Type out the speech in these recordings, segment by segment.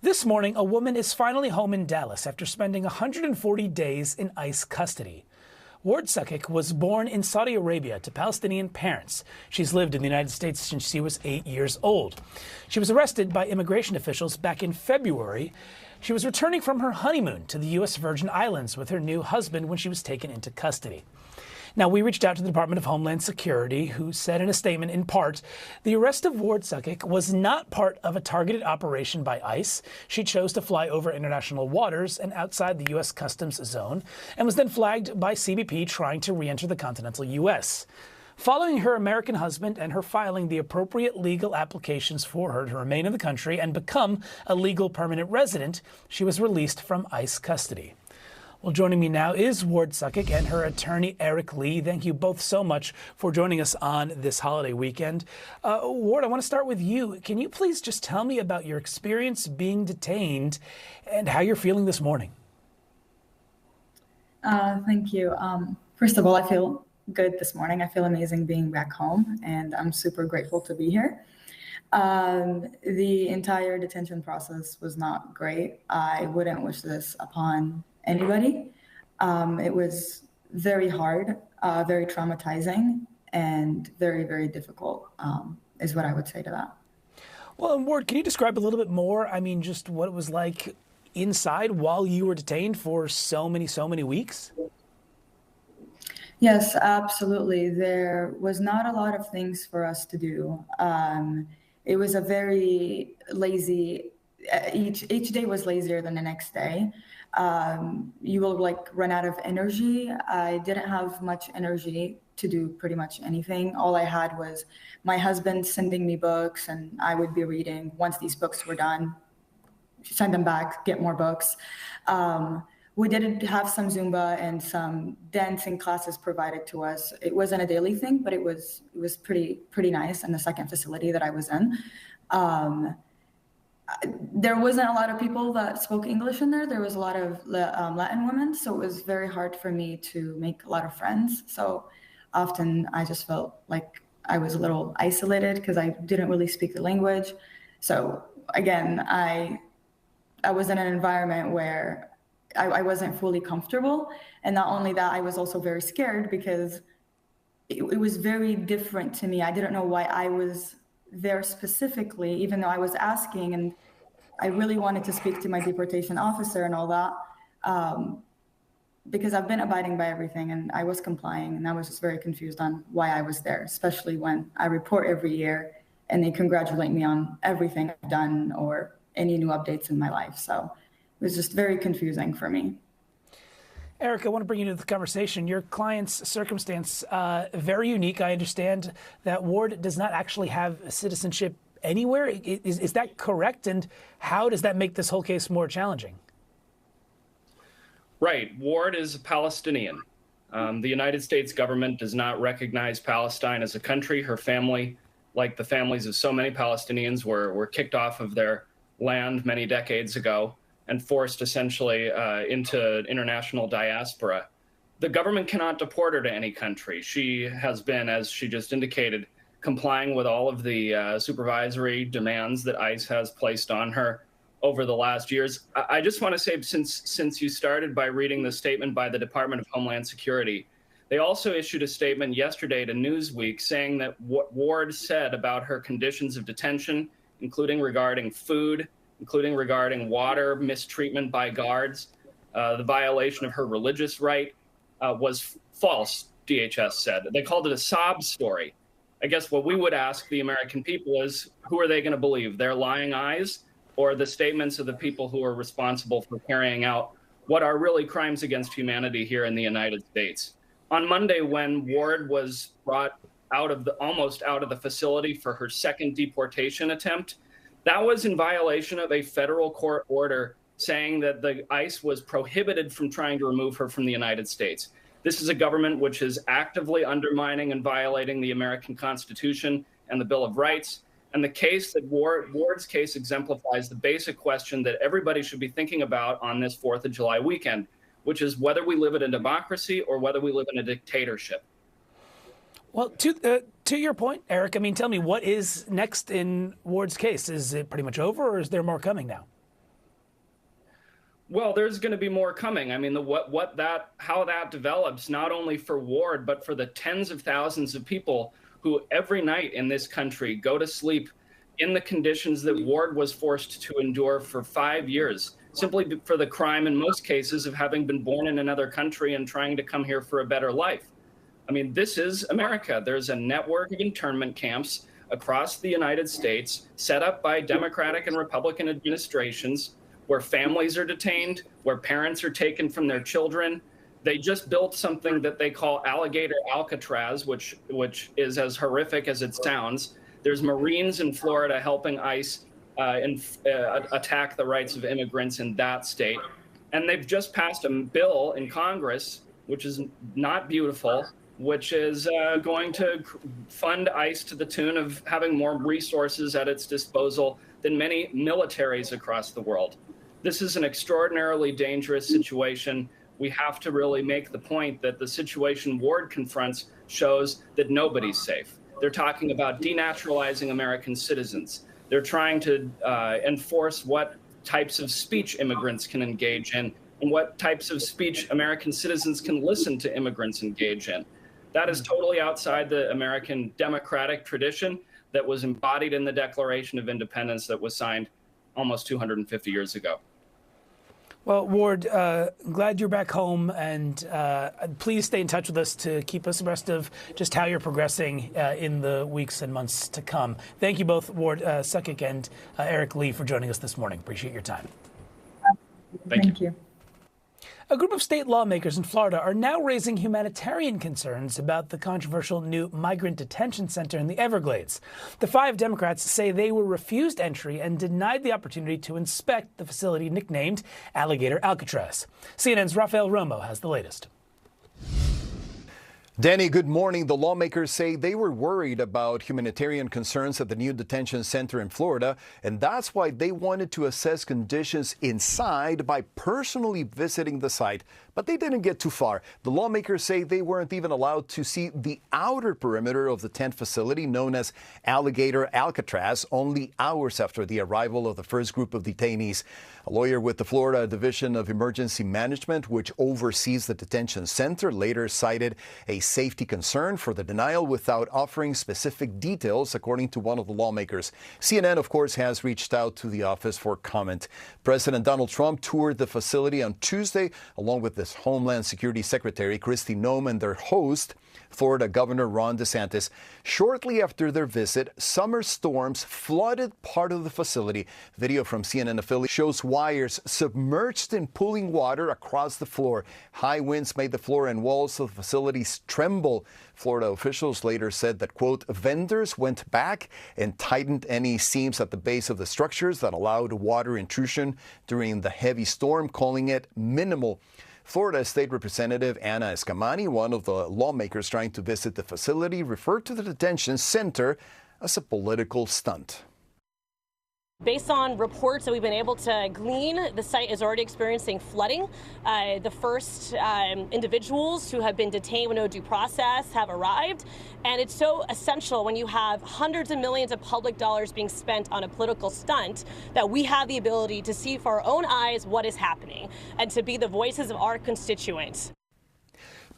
This morning, a woman is finally home in Dallas after spending 140 days in ICE custody. Ward Sukuk was born in Saudi Arabia to Palestinian parents. She's lived in the United States since she was 8 years old. She was arrested by immigration officials back in February. She was returning from her honeymoon to the U.S. Virgin Islands with her new husband when she was taken into custody. Now, we reached out to the Department of Homeland Security, who said in a statement, in part, the arrest of Ward Sukuk was not part of a targeted operation by ICE. She chose to fly over international waters and outside the U.S. Customs zone and was then flagged by CBP trying to re-enter the continental U.S. Following her American husband and her filing the appropriate legal applications for her to remain in the country and become a legal permanent resident, she was released from ICE custody. Well, joining me now is Ward Sukuk and her attorney, Eric Lee. Thank you both so much for joining us on this holiday weekend. Ward, I want to start with you. Can you please just tell me about your experience being detained and how you're feeling this morning? Thank you. First of all, I feel good this morning. I feel amazing being back home, and I'm super grateful to be here. The entire detention process was not great. I wouldn't wish this upon anybody. It was very hard, very traumatizing, and very, very difficult, is what I would say to that. Well, and Ward, can you describe a little bit more? I mean, just what it was like inside while you were detained for so many weeks? Yes, absolutely. There was not a lot of things for us to do. It was a very lazy, each day was lazier than the next day. You will run out of energy. I didn't have much energy to do pretty much anything. All I had was my husband sending me books, and I would be reading. Once these books were done, send them back, get more books. We did have some Zumba and some dancing classes provided to us. It wasn't a daily thing, but it was pretty nice in the second facility that I was in. There wasn't a lot of people that spoke English in there. There was a lot of Latin women, so it was very hard for me to make a lot of friends. So often I just felt like I was a little isolated because I didn't really speak the language. So again, I was in an environment where I wasn't fully comfortable. And not only that, I was also very scared because it was very different to me. I didn't know why I was there specifically, even though I was asking, and I really wanted to speak to my deportation officer and all that, because I've been abiding by everything and I was complying, and I was just very confused on why I was there, especially when I report every year and they congratulate me on everything I've done or any new updates in my life. So it was just very confusing for me. Eric, I want to bring you into the conversation. Your client's circumstance, very unique. I understand that Ward does not actually have citizenship anywhere. Is that correct? And how does that make this whole case more challenging? Right. Ward is a Palestinian. The United States government does not recognize Palestine as a country. Her family, like the families of so many Palestinians, were kicked off of their land many decades ago and forced essentially into international diaspora. The government cannot deport her to any country. She has been, as she just indicated, complying with all of the supervisory demands that ICE has placed on her over the last years. I just want to say, since you started by reading the statement by the Department of Homeland Security, they also issued a statement yesterday to Newsweek saying that what Ward said about her conditions of detention, including regarding food, including regarding water, mistreatment by guards, the violation of her religious right, was false, DHS said. They called it a sob story. I guess what we would ask the American people is, who are they going to believe? Their lying eyes or the statements of the people who are responsible for carrying out what are really crimes against humanity here in the United States? On Monday, when Ward was brought almost out of the facility for her second deportation attempt, that was in violation of a federal court order saying that the ICE was prohibited from trying to remove her from the United States. This is a government which is actively undermining and violating the American Constitution and the Bill of Rights. And the case that Ward's case exemplifies the basic question that everybody should be thinking about on this 4th of July weekend, which is whether we live in a democracy or whether we live in a dictatorship. Well, to your point, Eric, I mean, tell me, what is next in Ward's case? Is it pretty much over, or is there more coming now? Well, there's going to be more coming. I mean, how that develops, not only for Ward, but for the tens of thousands of people who every night in this country go to sleep in the conditions that Ward was forced to endure for 5 years, simply for the crime, in most cases, of having been born in another country and trying to come here for a better life. I mean, this is America. There's a network of internment camps across the United States set up by Democratic and Republican administrations where families are detained, where parents are taken from their children. They just built something that they call Alligator Alcatraz, which is as horrific as it sounds. There's Marines in Florida helping ICE attack the rights of immigrants in that state. And they've just passed a bill in Congress, which is not beautiful, which is going to fund ICE to the tune of having more resources at its disposal than many militaries across the world. This is an extraordinarily dangerous situation. We have to really make the point that the situation Ward confronts shows that nobody's safe. They're talking about denaturalizing American citizens. They're trying to enforce what types of speech immigrants can engage in and what types of speech American citizens can listen to immigrants engage in. That is totally outside the American democratic tradition that was embodied in the Declaration of Independence that was signed almost 250 years ago. Well, Ward, glad you're back home, and please stay in touch with us to keep us abreast of just how you're progressing in the weeks and months to come. Thank you both, Ward Sukic and Eric Lee, for joining us this morning. Appreciate your time. Thank you. A group of state lawmakers in Florida are now raising humanitarian concerns about the controversial new migrant detention center in the Everglades. The 5 Democrats say they were refused entry and denied the opportunity to inspect the facility nicknamed Alligator Alcatraz. CNN's Rafael Romo has the latest. Danny, good morning. The lawmakers say they were worried about humanitarian concerns at the new detention center in Florida, and that's why they wanted to assess conditions inside by personally visiting the site. But they didn't get too far. The lawmakers say they weren't even allowed to see the outer perimeter of the tent facility known as Alligator Alcatraz only hours after the arrival of the first group of detainees. A lawyer with the Florida Division of Emergency Management, which oversees the detention center, later cited a safety concern for the denial without offering specific details, according to one of the lawmakers. CNN, of course, has reached out to the office for comment. President Donald Trump toured the facility on Tuesday, along with the Homeland Security Secretary Kristi Noem and their host, Florida Governor Ron DeSantis. Shortly after their visit, summer storms flooded part of the facility. Video from CNN affiliate shows wires submerged in pooling water across the floor. High winds made the floor and walls of the facilities tremble. Florida officials later said that, quote, vendors went back and tightened any seams at the base of the structures that allowed water intrusion during the heavy storm, calling it minimal. Florida State Representative Anna Escamani, one of the lawmakers trying to visit the facility, referred to the detention center as a political stunt. Based on reports that we've been able to glean, the site is already experiencing flooding. The first individuals who have been detained with no due process have arrived. And it's so essential when you have hundreds of millions of public dollars being spent on a political stunt that we have the ability to see for our own eyes what is happening and to be the voices of our constituents.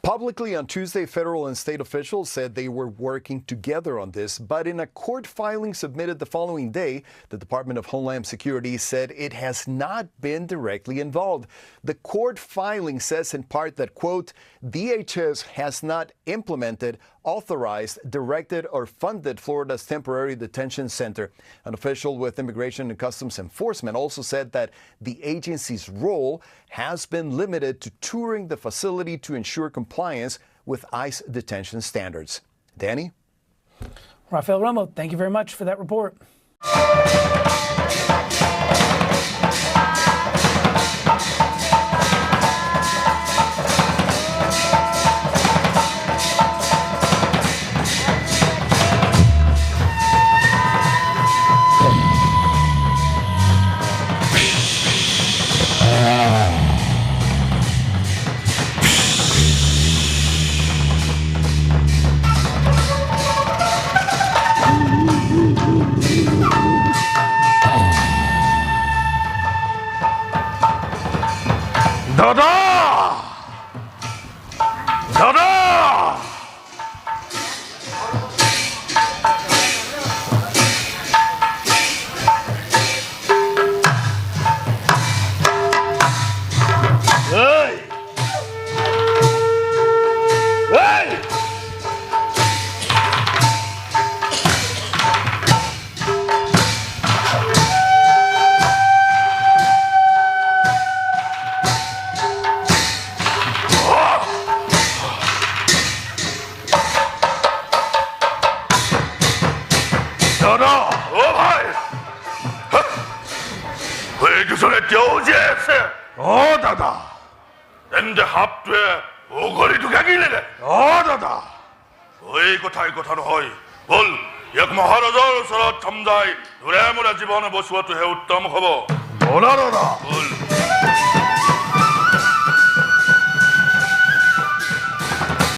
Publicly on Tuesday, federal and state officials said they were working together on this, but in a court filing submitted the following day, the Department of Homeland Security said it has not been directly involved. The court filing says in part that, quote, DHS has not implemented, authorized, directed, or funded Florida's temporary detention center. An official with Immigration and Customs Enforcement also said that the agency's role has been limited to touring the facility to ensure compliance with ICE detention standards. Danny? Rafael Romo, thank you very much for that report. 나다! 나다! 에이! 에이! 나다! 어하이! 회주선에 띄우지에세! 나다! 낸데 합돼 오거리도 가길래 나다! 어이고 타이고 타노 허이 뭘 야구마 하나절 서라 첨자이 노래무라 집어넣어 보시고 또 해웃다무 커버 뭐라더라 뭘